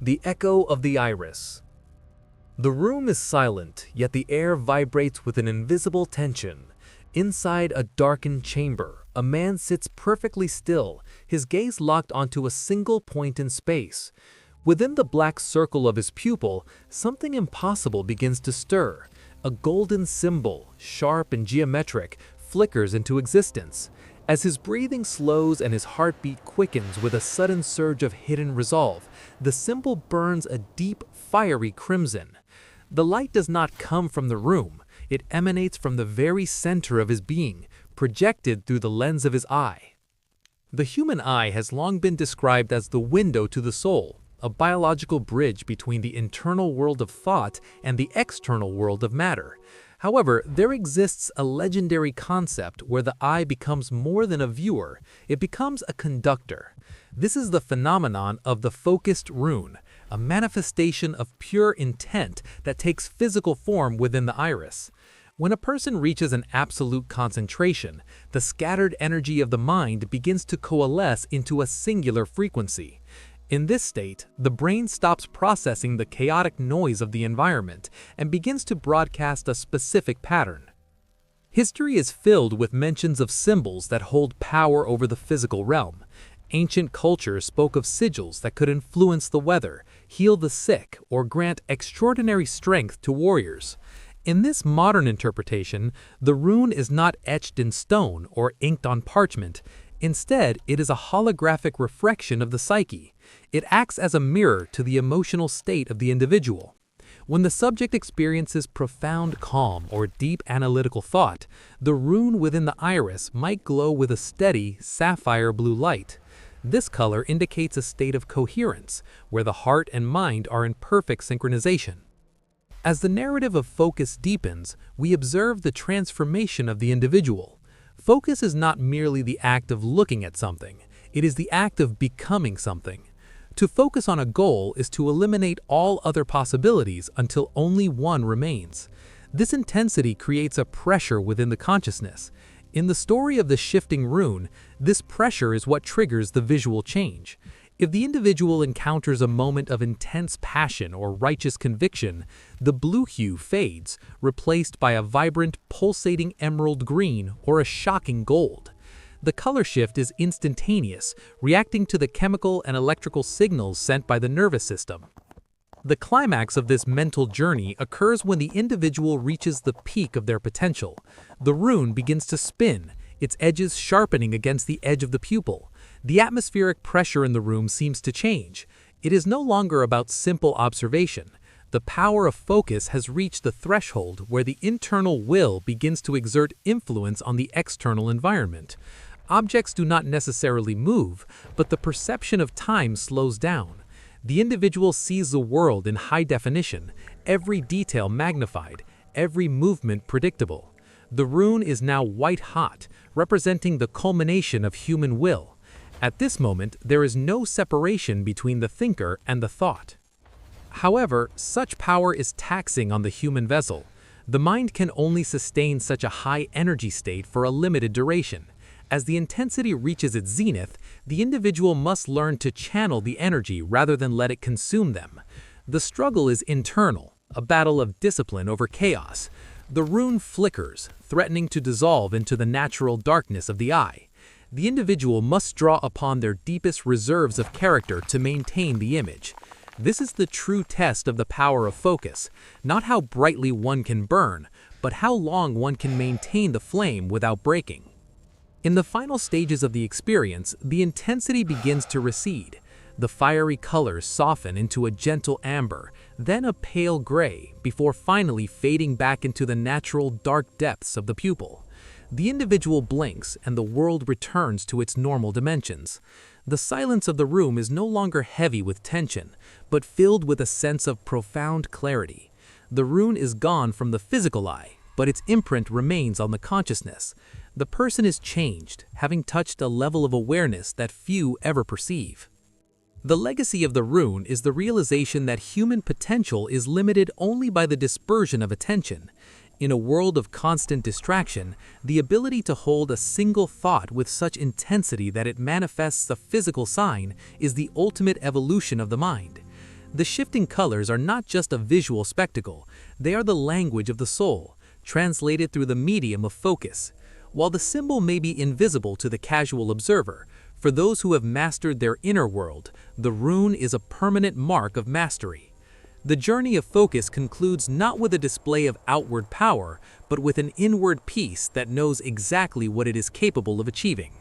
The echo of the iris. The room is silent, yet the air vibrates with an invisible tension. Inside a darkened chamber, a man sits perfectly still, his gaze locked onto a single point in space. Within the black circle of his pupil, something impossible begins to stir. A golden symbol, sharp and geometric, flickers into existence. As his breathing slows and his heartbeat quickens with a sudden surge of hidden resolve, the symbol burns a deep, fiery crimson. The light does not come from the room. It emanates from the very center of his being, projected through the lens of his eye. The human eye has long been described as the window to the soul, a biological bridge between the internal world of thought and the external world of matter. However, there exists a legendary concept where the eye becomes more than a viewer, it becomes a conductor. This is the phenomenon of the focused rune, a manifestation of pure intent that takes physical form within the iris. When a person reaches an absolute concentration, the scattered energy of the mind begins to coalesce into a singular frequency. In this state, the brain stops processing the chaotic noise of the environment and begins to broadcast a specific pattern. History is filled with mentions of symbols that hold power over the physical realm. Ancient cultures spoke of sigils that could influence the weather, heal the sick, or grant extraordinary strength to warriors. In this modern interpretation, the rune is not etched in stone or inked on parchment. Instead, it is a holographic reflection of the psyche. It acts as a mirror to the emotional state of the individual. When the subject experiences profound calm or deep analytical thought, the rune within the iris might glow with a steady, sapphire blue light. This color indicates a state of coherence, where the heart and mind are in perfect synchronization. As the narrative of focus deepens, we observe the transformation of the individual. Focus is not merely the act of looking at something, it is the act of becoming something. To focus on a goal is to eliminate all other possibilities until only one remains. This intensity creates a pressure within the consciousness. In the story of the shifting rune, this pressure is what triggers the visual change. If the individual encounters a moment of intense passion or righteous conviction, the blue hue fades, replaced by a vibrant, pulsating emerald green or a shocking gold. The color shift is instantaneous, reacting to the chemical and electrical signals sent by the nervous system. The climax of this mental journey occurs when the individual reaches the peak of their potential. The rune begins to spin, its edges sharpening against the edge of the pupil. The atmospheric pressure in the room seems to change. It is no longer about simple observation. The power of focus has reached the threshold where the internal will begins to exert influence on the external environment. Objects do not necessarily move, but the perception of time slows down. The individual sees the world in high definition, every detail magnified, every movement predictable. The rune is now white-hot, representing the culmination of human will. At this moment, there is no separation between the thinker and the thought. However, such power is taxing on the human vessel. The mind can only sustain such a high energy state for a limited duration. As the intensity reaches its zenith, the individual must learn to channel the energy rather than let it consume them. The struggle is internal, a battle of discipline over chaos. The rune flickers, threatening to dissolve into the natural darkness of the eye. The individual must draw upon their deepest reserves of character to maintain the image. This is the true test of the power of focus, not how brightly one can burn, but how long one can maintain the flame without breaking. In the final stages of the experience, the intensity begins to recede. The fiery colors soften into a gentle amber, then a pale gray, before finally fading back into the natural dark depths of the pupil. The individual blinks and the world returns to its normal dimensions. The silence of the room is no longer heavy with tension, but filled with a sense of profound clarity. The rune is gone from the physical eye, but its imprint remains on the consciousness. The person is changed, having touched a level of awareness that few ever perceive. The legacy of the rune is the realization that human potential is limited only by the dispersion of attention. In a world of constant distraction, the ability to hold a single thought with such intensity that it manifests a physical sign is the ultimate evolution of the mind. The shifting colors are not just a visual spectacle, they are the language of the soul, translated through the medium of focus. While the symbol may be invisible to the casual observer, for those who have mastered their inner world, the rune is a permanent mark of mastery. The journey of focus concludes not with a display of outward power, but with an inward peace that knows exactly what it is capable of achieving.